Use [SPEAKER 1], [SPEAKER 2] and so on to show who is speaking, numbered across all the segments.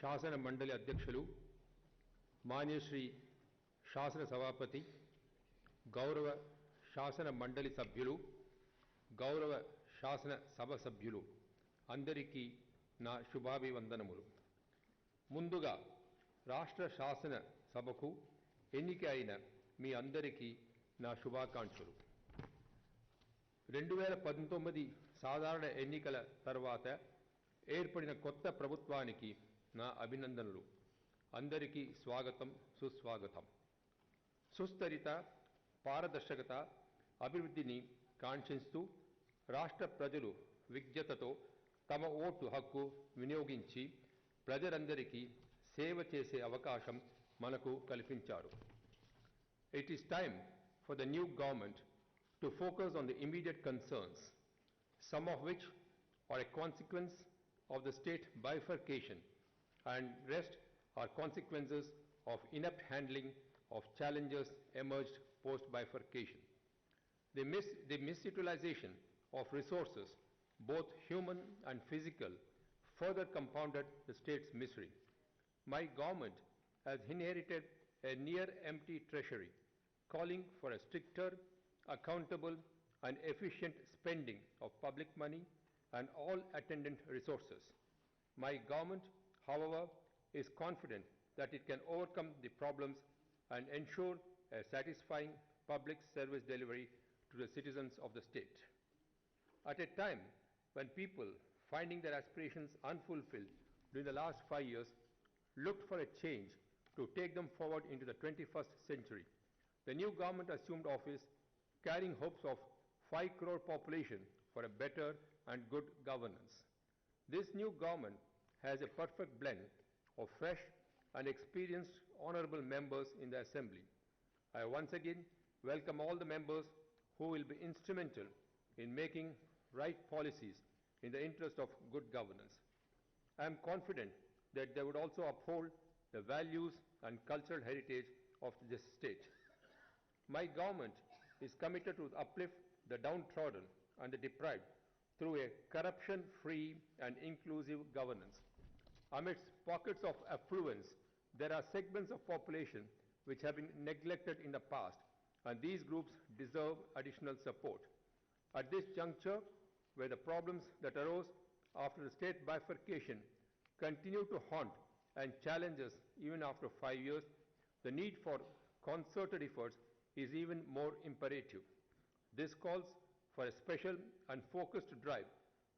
[SPEAKER 1] శాసన మండలి అధ్యక్షులు మాన్యశ్రీ శాసన సభాపతి, గౌరవ శాసన మండలి సభ్యులు, గౌరవ శాసన సభ సభ్యులు అందరికీ నా శుభాభివందనములు. ముందుగా రాష్ట్ర శాసన సభకు ఎన్నిక అయిన మీ అందరికీ నా శుభాకాంక్షలు. 2019 సాధారణ ఎన్నికల తర్వాత ఏర్పడిన కొత్త ప్రభుత్వానికి నా అభినందనలు. అందరికీ స్వాగతం, సుస్వాగతం. సుస్థిరత, పారదర్శకత, అభివృద్ధిని కాంక్షిస్తూ రాష్ట్ర ప్రజలు విజ్ఞతతో తమ ఓటు హక్కు వినియోగించి ప్రజలందరికీ సేవ చేసే అవకాశం మనకు కల్పించారు. It is time for the new government to focus on the immediate concerns, some of which are a consequence of the state bifurcation and rest are consequences of inept handling of challenges emerged post-bifurcation. The misutilization of resources, both human and physical, further compounded the state's misery. My government has inherited a near-empty treasury, calling for a stricter, accountable and efficient spending of public money and all attendant resources. My government, however, is confident that it can overcome the problems and ensure a satisfying public service delivery to the citizens of the state. At a time when people, finding their aspirations unfulfilled during the last 5 years, looked for a change to take them forward into the 21st century, the new government assumed office carrying hopes of 5 crore population for a better and good governance. This new government has a perfect blend of fresh and experienced honorable members in the Assembly. I once again welcome all the members who will be instrumental in making right policies in the interest of good governance. I am confident that they would also uphold the values and cultural heritage of this state. My government is committed to uplift the downtrodden and the deprived through a corruption-free and inclusive governance. Amidst pockets of affluence, there are segments of population which have been neglected in the past, and these groups deserve additional support. At this juncture, where the problems that arose after the state bifurcation continue to haunt and challenge us even after 5 years, the need for concerted efforts is even more imperative. This calls for a special and focused drive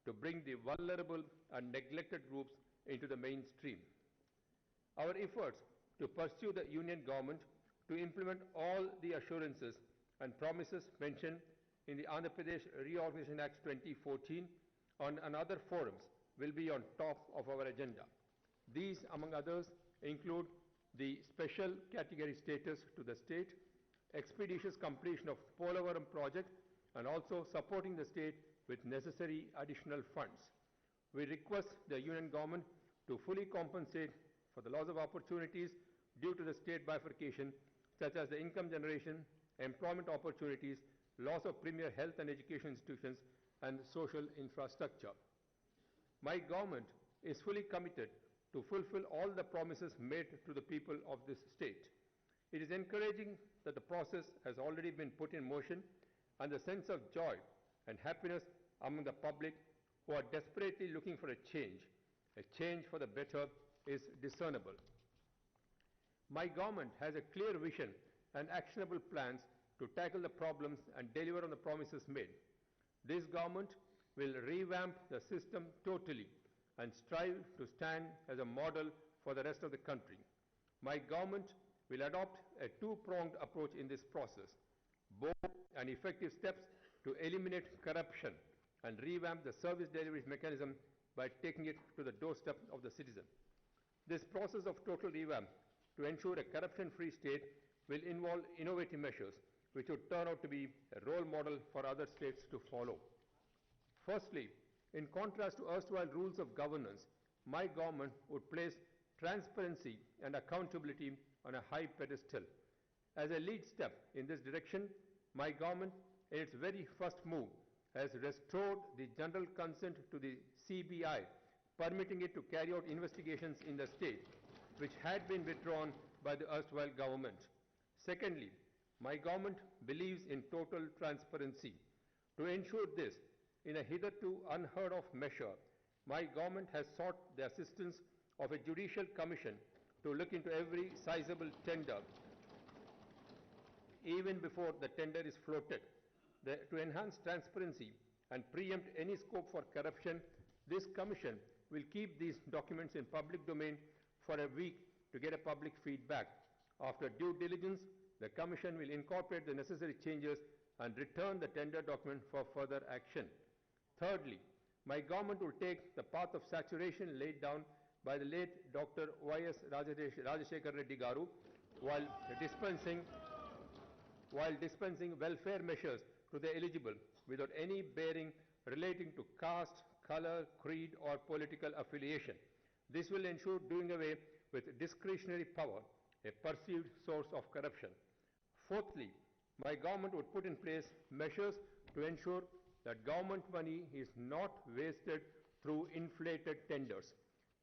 [SPEAKER 1] to bring the vulnerable and neglected groups into the mainstream. Our efforts to pursue the Union government to implement all the assurances and promises mentioned in the Andhra Pradesh Reorganization Act 2014 and other forums will be on top of our agenda. These, among others, include the special category status to the state, expeditious completion of Polavaram project, and also supporting the state with necessary additional funds. We request the Union government to fully compensate for the loss of opportunities due to the state bifurcation, such as the income generation, employment opportunities, loss of premier health and education institutions, and social infrastructure. My government is fully committed to fulfill all the promises made to the people of this state. It is encouraging that the process has already been put in motion, and the sense of joy and happiness among the public who are desperately looking for a change for the better, is discernible. My government has a clear vision and actionable plans to tackle the problems and deliver on the promises made. This government will revamp the system totally and strive to stand as a model for the rest of the country. My government will adopt a two-pronged approach in this process: bold and effective steps to eliminate corruption and revamp the service delivery mechanism by taking it to the doorstep of the citizen. This process of total revamp to ensure a corruption-free state will involve innovative measures which would turn out to be a role model for other states to follow. Firstly, in contrast to erstwhile rules of governance, my government would place transparency and accountability on a high pedestal. As a lead step in this direction, my government, in its very first move, has restored the general consent to the CBI permitting it to carry out investigations in the state, which had been withdrawn by the erstwhile government. Secondly, my government believes in total transparency. To ensure this, in a hitherto unheard of measure, my government has sought the assistance of a judicial commission to look into every sizable tender even before the tender is floated. To enhance transparency and preempt any scope for corruption, this commission will keep these documents in public domain for a week to get a public feedback. After due diligence, the commission will incorporate the necessary changes and return the tender document for further action. Thirdly, my government will take the path of saturation laid down by the late Dr. Y.S. Rajashekar Reddy Garu while dispensing welfare measures to the eligible without any bearing relating to caste, color, creed or political affiliation. This will ensure doing away with discretionary power, a perceived source of corruption. Fourthly, my government would put in place measures to ensure that government money is not wasted through inflated tenders.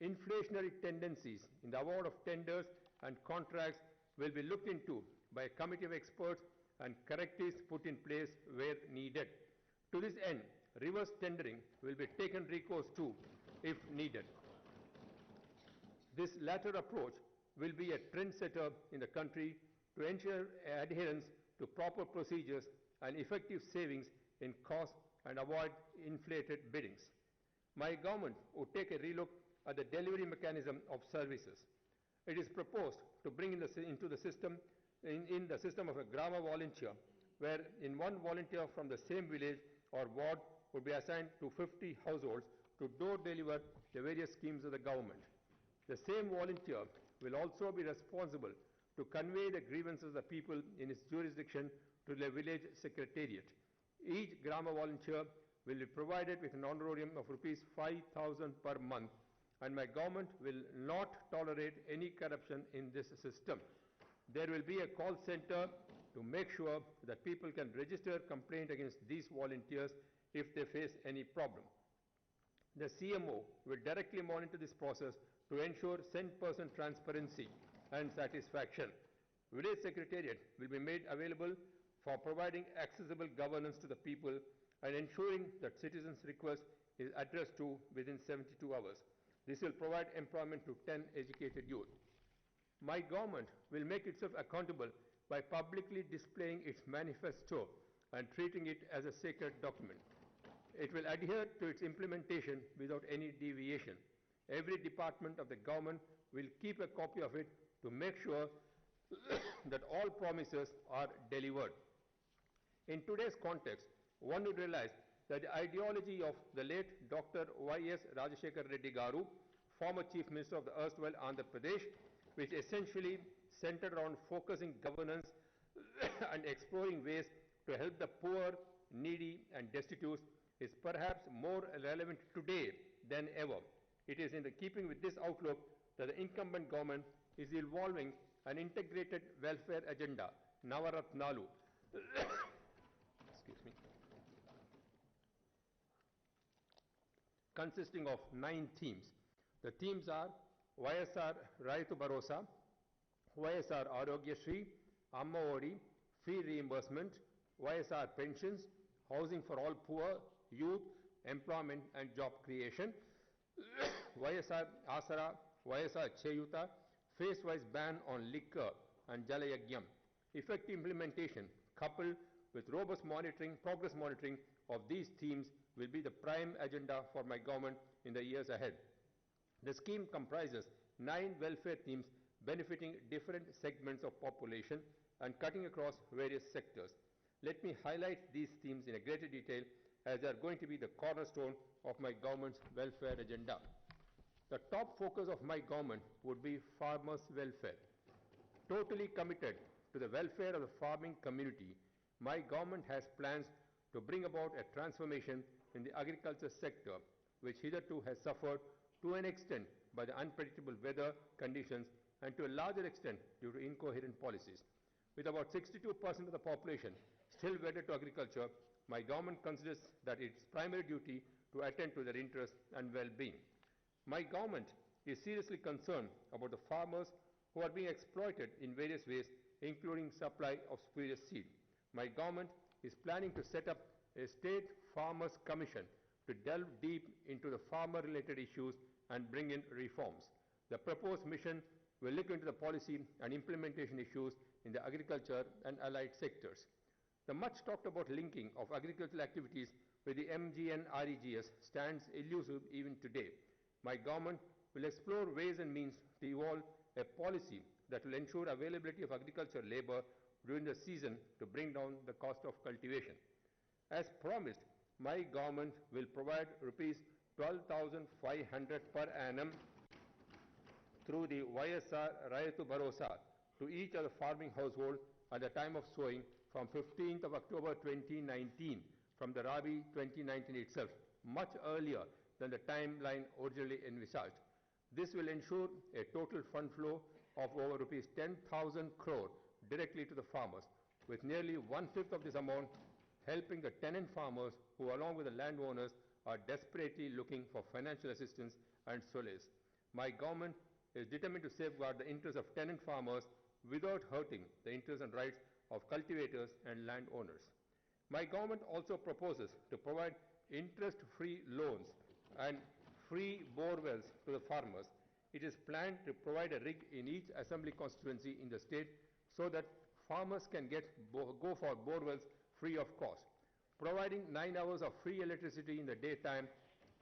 [SPEAKER 1] Inflationary tendencies in the award of tenders and contracts will be looked into by a committee of experts and correctives put in place where needed. To this end, reverse tendering will be taken recourse to if needed. This latter approach will be a trendsetter in the country to ensure adherence to proper procedures and effective savings in costs and avoid inflated biddings. My government would take a relook at the delivery mechanism of services. It is proposed to bring into the system of a Grama volunteer, where in one volunteer from the same village or ward would be assigned to 50 households to door deliver the various schemes of the government. The same volunteer will also be responsible to convey the grievances of the people in his jurisdiction to the village secretariat. Each Grama volunteer will be provided with an honorarium of rupees 5,000 per month, and my government will not tolerate any corruption in this system. There will be a call center to make sure that people can register complaint against these volunteers if they face any problem. The CMO will directly monitor this process to ensure sent person transparency and satisfaction. Village Secretariat will be made available for providing accessible governance to the people and ensuring that citizens' request is addressed to within 72 hours. This will provide employment to 10 educated youth. My government will make itself accountable by publicly displaying its manifesto and treating it as a sacred document. It will adhere to its implementation without any deviation. Every department of the government will keep a copy of it to make sure that all promises are delivered. In today's context, one would realize that the ideology of the late Dr. Y.S. Rajashekar Reddy Garu, former Chief Minister of the erstwhile Andhra Pradesh, which essentially centered around focusing governance and exploring ways to help the poor, needy and destitute, is perhaps more relevant today than ever. It is in the keeping with this outlook that the incumbent government is evolving an integrated welfare agenda, Navaratnalu, excuse me, consisting of 9 themes. The themes are YSR Raitu Bharosa, YSR Arogya Shri, Amma Odi, fee reimbursement, YSR pensions, housing for all poor, youth, employment and job creation, YSR Asara, YSR Cheyuta, phase-wise ban on liquor and Jalayagyam. Effective implementation coupled with robust monitoring, progress monitoring of these themes will be the prime agenda for my government in the years ahead. The scheme comprises 9 welfare themes benefiting different segments of population and cutting across various sectors. Let me highlight these themes in a greater detail as they are going to be the cornerstone of my government's welfare agenda. The top focus of my government would be farmers' welfare. Totally committed to the welfare of the farming community, my government has plans to bring about a transformation in the agriculture sector, which hitherto has suffered to an extent by the unpredictable weather conditions and to a larger extent due to incoherent policies. With about 62% of the population still wedded to agriculture, my government considers that its primary duty to attend to their interests and well-being. My government is seriously concerned about the farmers who are being exploited in various ways, including supply of spurious seed. My government is planning to set up a state farmers commission to delve deep into the farmer-related issues and bring in reforms. The proposed mission will look into the policy and implementation issues in the agriculture and allied sectors. The much talked about linking of agricultural activities with the MGNREGS stands elusive even today. My government will explore ways and means to evolve a policy that will ensure availability of agricultural labor during the season to bring down the cost of cultivation. As promised, my government will provide rupees 12,500 per annum through the YSR Raitu Bharosa to each of the farming household at the time of sowing from 15th of October 2019 from the Rabi 2019 itself, much earlier than the timeline originally envisaged. This will ensure a total fund flow of over rupees 10,000 crore directly to the farmers, with nearly one-fifth of this amount helping the tenant farmers who, along with the landowners, are desperately looking for financial assistance and solace. My government is determined to safeguard the interests of tenant farmers without hurting the interests and rights of cultivators and landowners. My government also proposes to provide interest-free loans and free bore wells to the farmers. It is planned to provide a rig in each assembly constituency in the state so that farmers can go for bore wells free of cost. Providing 9 hours of free electricity in the daytime,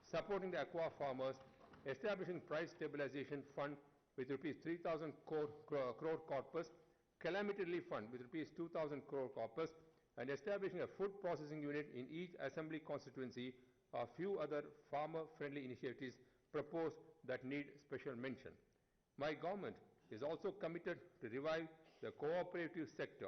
[SPEAKER 1] supporting the aqua farmers, establishing price stabilization fund with rupees 3,000 crore corpus, calamity relief fund with rupees 2,000 crore corpus, and establishing a food processing unit in each assembly constituency are few other farmer-friendly initiatives proposed that need special mention. My government is also committed to revive the cooperative sector,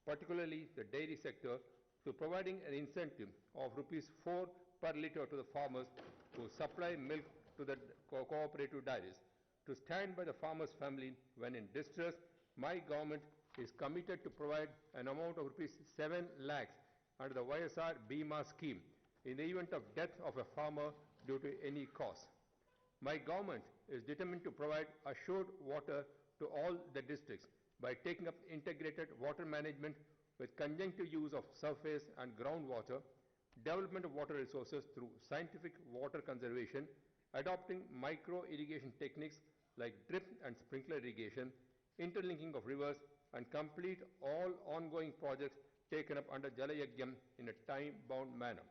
[SPEAKER 1] particularly the dairy sector, to providing an incentive of rupees 4 per litre to the farmers who supply milk to the cooperative dairies. To stand by the farmer's family when in distress, my government is committed to provide an amount of rupees 7 lakhs under the YSR Bima scheme in the event of death of a farmer due to any cause. My government is determined to provide assured water to all the districts by taking up integrated water management with conjunctive use of surface and groundwater, development of water resources through scientific water conservation, adopting micro-irrigation techniques like drip and sprinkler irrigation, interlinking of rivers, and complete all ongoing projects taken up under Jala Yajnam in a time-bound manner.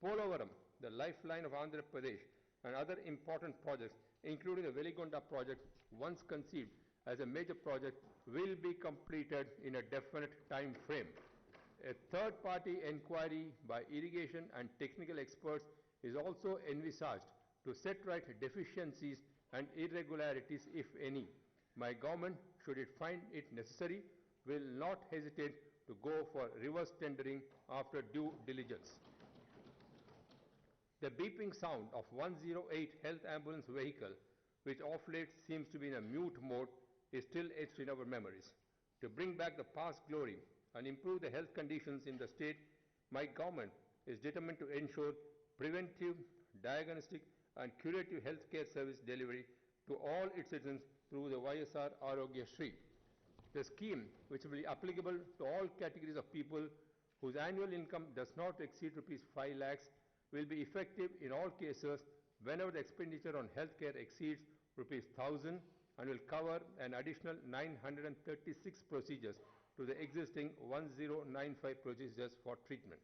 [SPEAKER 1] Polavaram, the lifeline of Andhra Pradesh, and other important projects, including the Veligonda project, once conceived as a major project, will be completed in a definite time frame. A third-party inquiry by irrigation and technical experts is also envisaged to set right deficiencies and irregularities, if any. My government, should it find it necessary, will not hesitate to go for reverse tendering after due diligence. The beeping sound of 108 health ambulance vehicle, which of late seems to be in a mute mode, is still etched in our memories. To bring back the past glory and improve the health conditions in the state, my government is determined to ensure preventive, diagnostic, and curative healthcare service delivery to all its citizens through the YSR Arogya Shri. The scheme, which will be applicable to all categories of people whose annual income does not exceed rupees 5 lakhs, will be effective in all cases whenever the expenditure on healthcare exceeds rupees 1,000 and will cover an additional 936 procedures to the existing 1095 procedures for treatment.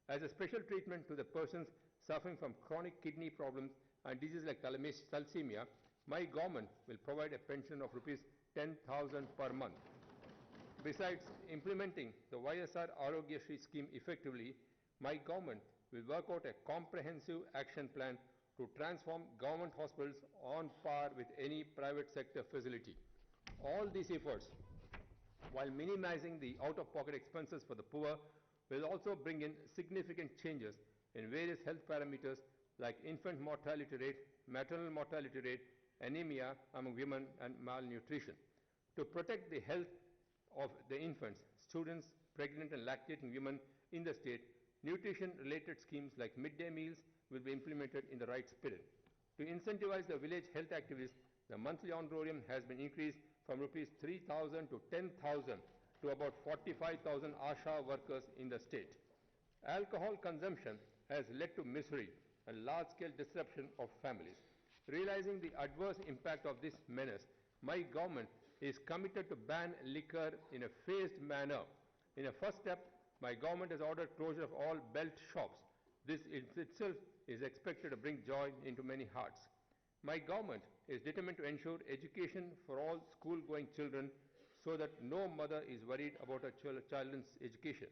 [SPEAKER 1] As a special treatment to the persons suffering from chronic kidney problems and diseases like thalassemia, my government will provide a pension of rupees 10,000 per month. Besides implementing the YSR Arogya Shri scheme effectively, my government will work out a comprehensive action plan to transform government hospitals on par with any private sector facility. All these efforts, while minimizing the out-of-pocket expenses for the poor, will also bring in significant changes in various health parameters like infant mortality rate, maternal mortality rate, anemia among women, and malnutrition. To protect the health of the infants, students, pregnant and lactating women in the state, nutrition-related schemes like midday meals will be implemented in the right spirit. To incentivize the village health activities, the monthly honorarium has been increased from rupees 3,000 to 10,000 to about 45,000 ASHA workers in the state. Alcohol consumption has led to misery and large-scale disruption of families. Realizing the adverse impact of this menace, my government is committed to ban liquor in a phased manner. In a first step, my government has ordered closure of all belt shops. This in itself is expected to bring joy into many hearts. My government is determined to ensure education for all school-going children so that no mother is worried about her child's education.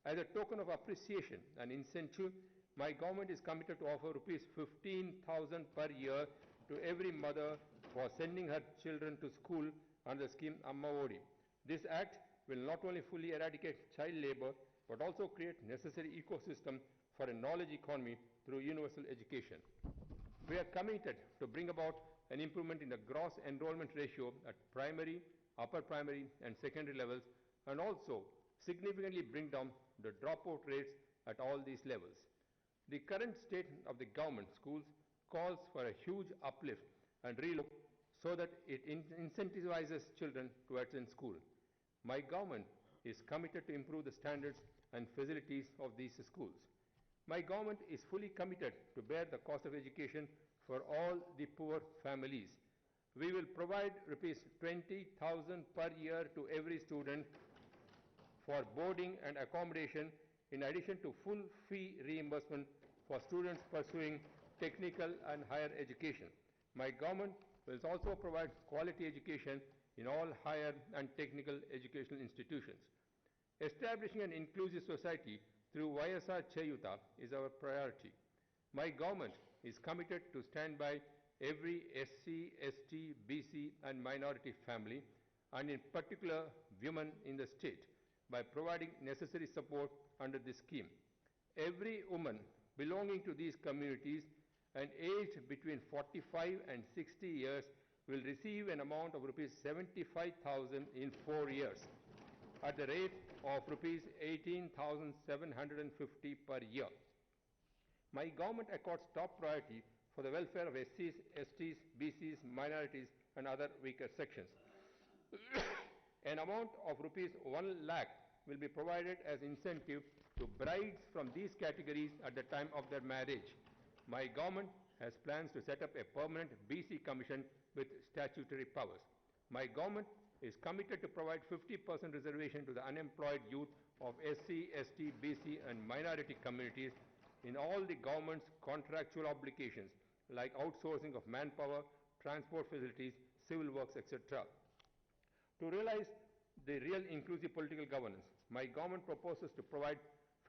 [SPEAKER 1] As a token of appreciation and incentive, my government is committed to offer rupees 15,000 per year to every mother for sending her children to school under the scheme Amma Odi. This act will not only fully eradicate child labor, but also create necessary ecosystem for a knowledge economy through universal education. We are committed to bring about an improvement in the gross enrollment ratio at primary, upper primary, and secondary levels, and also significantly bring down the dropout rates at all these levels. The current state of the government schools calls for a huge uplift and relook so that it incentivizes children to attend school. My government is committed to improve the standards and facilities of these schools. My government is fully committed to bear the cost of education for all the poor families. We will provide rupees 20,000 per year to every student for boarding and accommodation, in addition to full fee reimbursement for students pursuing technical and higher education. My government will also provide quality education in all higher and technical educational institutions. Establishing an inclusive society through YSR Chayuta is our priority. My government is committed to stand by every SC, ST, BC and minority family, and in particular women in the state, by providing necessary support under this scheme. Every woman belonging to these communities and aged between 45 and 60 years will receive an amount of rupees 75,000 in 4 years at the rate of rupees 18,750 per year. My government accords top priority for the welfare of SCs, STs, BCs, minorities and other weaker sections. An amount of rupees 1 lakh will be provided as incentive to brides from these categories at the time of their marriage. My government has plans to set up a permanent BC commission with statutory powers. My government is committed to provide 50% reservation to the unemployed youth of SC, ST, BC and minority communities in all the government's contractual obligations like outsourcing of manpower, transport facilities, civil works, etc. To realize the real inclusive political governance, my government proposes to provide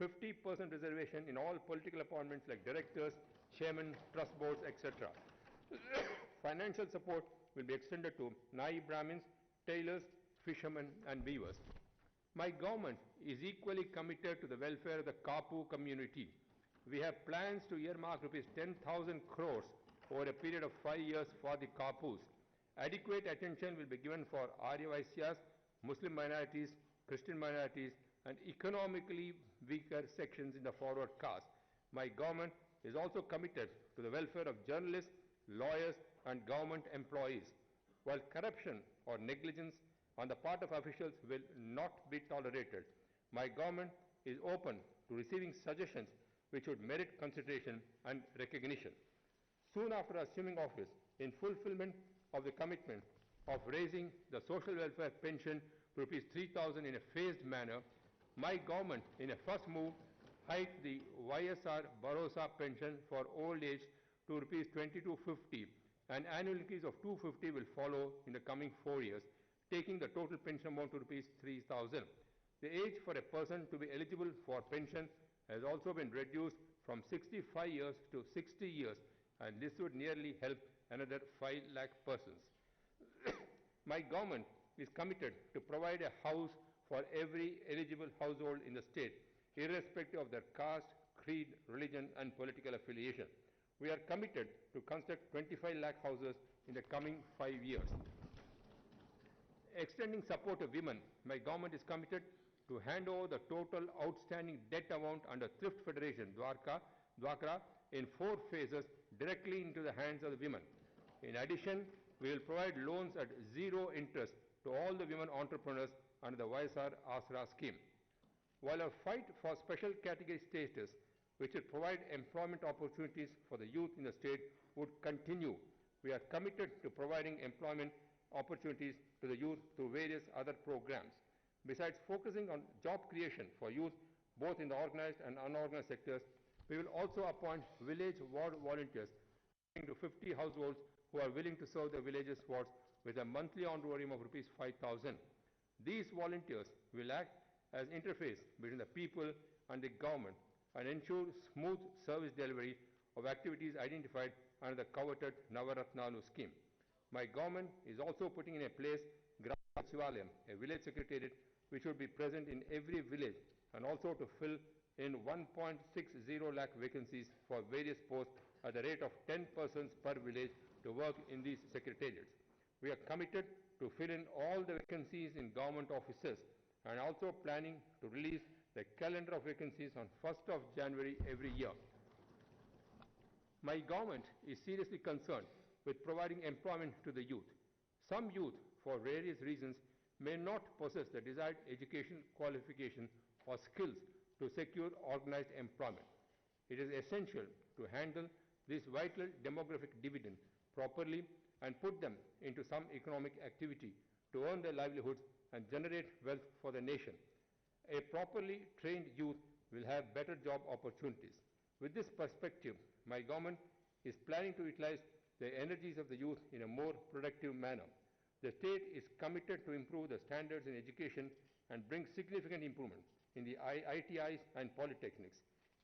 [SPEAKER 1] 50% reservation in all political appointments like directors, chairmen, trust boards, etc. Financial support will be extended to Nai Brahmins, tailors, fishermen and weavers. My government is equally committed to the welfare of the Kapu community. We have plans to earmark rupees 10,000 crores over a period of 5 years for the Kapus. Adequate attention will be given for Arya Vaisyas, Muslim minorities, Christian minorities and economically weaker sections in the forward caste. My government is also committed to the welfare of journalists, lawyers and government employees. While corruption or negligence on the part of officials will not be tolerated, my government is open to receiving suggestions which would merit consideration and recognition. Soon after assuming office, in fulfillment of the commitment of raising the social welfare pension to rupees 3,000 in a phased manner, my government, in a first move, hiked the YSR Bharosa pension for old age to rupees 2250. An annual increase of 250 will follow in the coming 4 years, taking the total pension amount to rupees 3,000. The age for a person to be eligible for pension has also been reduced from 65 years to 60 years, and this would nearly help another 5 lakh persons. My government is committed to provide a house for every eligible household in the state, irrespective of their caste, creed, religion and political affiliation. We are committed to construct 25 lakh houses in the coming 5 years. Extending support to women, my government is committed to hand over the total outstanding debt amount under Thrift Federation, Dwarka, Dwakra in 4 phases directly into the hands of the women. In addition, we will provide loans at zero interest to all the women entrepreneurs under the YSR Asra scheme. While our fight for special category status, which will provide employment opportunities for the youth in the state, would continue, we are committed to providing employment opportunities to the youth through various other programs. Besides focusing on job creation for youth, both in the organized and unorganized sectors, we will also appoint village ward volunteers to 50 households who are willing to serve the villages wards with a monthly honorarium of rupees 5,000. These volunteers will act as interface between the people and the government and ensure smooth service delivery of activities identified under the coveted Navaratnalu scheme. My government is also putting in place Gram Sivalayam, a village secretariat which will be present in every village and also to fill in 1.60 lakh vacancies for various posts at the rate of 10 persons per village to work in these secretariats. We are committed to fill in all the vacancies in government offices and also planning to release the calendar of vacancies on 1st of January every year. My government is seriously concerned with providing employment to the youth. Some youth, for various reasons, may not possess the desired education, qualification or skills to secure organized employment. It is essential to handle this vital demographic dividend properly and put them into some economic activity to earn their livelihoods and generate wealth for the nation. A properly trained youth will have better job opportunities. With this perspective, my government is planning to utilize the energies of the youth in a more productive manner. The state is committed to improve the standards in education and bring significant improvement in the ITIs and polytechnics.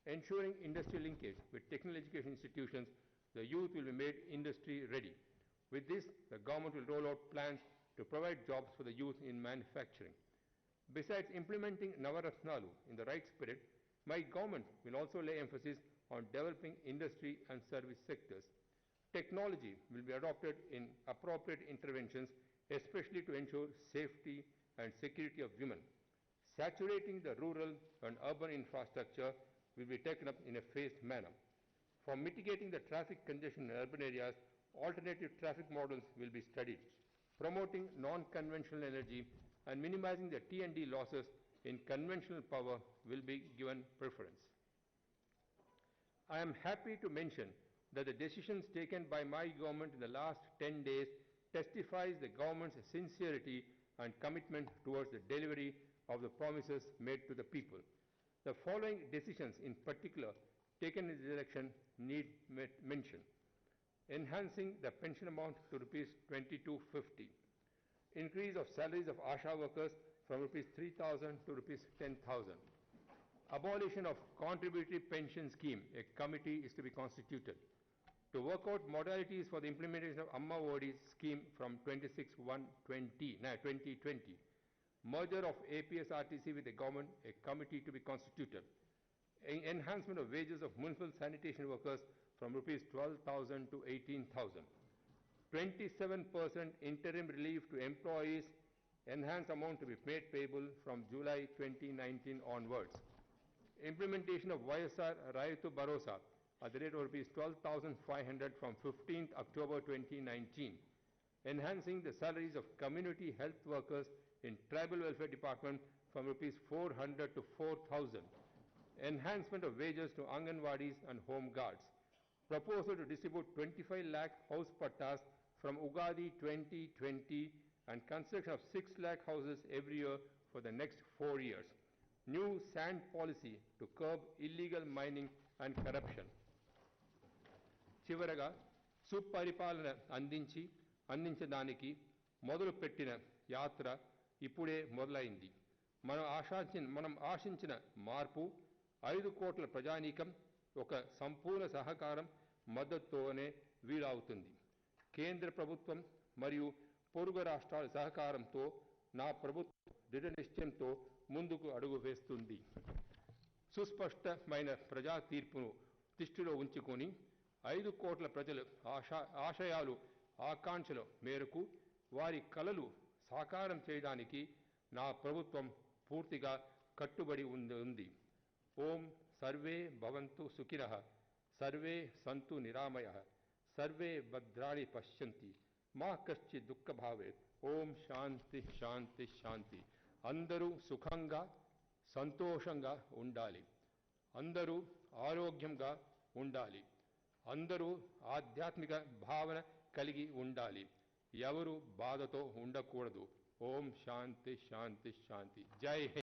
[SPEAKER 1] Ensuring industry linkage with technical education institutions, the youth will be made industry ready. With this, the government will roll out plans to provide jobs for the youth in manufacturing. Besides implementing Navaratnalu in the right spirit, my government will also lay emphasis on developing industry and service sectors. Technology will be adopted in appropriate interventions, especially to ensure safety and security of women. Saturating the rural and urban infrastructure will be taken up in a phased manner. For mitigating the traffic congestion in urban areas, alternative traffic models will be studied. Promoting non-conventional energy and minimizing the T&D losses in conventional power will be given preference. I am happy to mention that the decisions taken by my government in the last 10 days testifies the government's sincerity and commitment towards the delivery of the promises made to the people. The following decisions in particular taken in this election need mention. Enhancing the pension amount to rupees 2250. Increase of salaries of ASHA workers from rupees 3,000 to rupees 10,000. Abolition of contributory pension scheme. A committee is to be constituted. To work out modalities for the implementation of Amma Odi scheme from 26/1/2020. Merger of APSRTC with the government, a committee to be constituted. Enhancement of wages of municipal sanitation workers from rupees 12,000 to 18,000. 27% interim relief to employees, enhanced amount to be made payable from July 2019 onwards. Implementation of YSR Raitu Bharosa at the rate of rupees 12,500 from 15th October 2019. Enhancing the salaries of community health workers in tribal welfare department from rupees 400 to 4,000. Enhancement of wages to Anganwadis and home guards. Proposal to distribute 25 lakh house pattas from Ugadi 2020 and construction of 6 lakh houses every year for the next 4 years. New sand policy to curb illegal mining and corruption. చివరగా సుపరిపాలన అందించడానికి మొదలుపెట్టిన యాత్ర ఇప్పుడే మొదలైంది. మనం ఆశించిన మార్పు 5 కోట్ల ప్రజానీకం ఒక సంపూర్ణ సహకారం మద్దతుతోనే వీలవుతుంది. కేంద్ర ప్రభుత్వం మరియు పొరుగు రాష్ట్రాల సహకారంతో నా ప్రభుత్వం దృఢ నిశ్చయంతో ముందుకు అడుగు వేస్తుంది. సుస్పష్టమైన ప్రజా తీర్పును దృష్టిలో ఉంచుకొని 5 కోట్ల ప్రజల ఆశయాలు ఆకాంక్షల మేరకు వారి కలలు సాకారం చేయడానికి నా ప్రభుత్వం పూర్తిగా కట్టుబడి ఉంది. ఓం సర్వే భవంతు సుఖినః. సర్వే సంతు నిరామయః సర్వే భద్రాణి పశ్యంతి మా కశ్చిత్ దుఃఖ భావేత్. ఓం శాంతి శాంతి శాంతి. అందరూ సుఖంగా సంతోషంగా ఉండాలి. అందరూ ఆరోగ్యంగా ఉండాలి. అందరూ ఆధ్యాత్మిక భావన కలిగి ఉండాలి. ఎవరు బాధతో ఉండకూడదు. ఓం శాంతి శాంతి శాంతి. జై హింద్.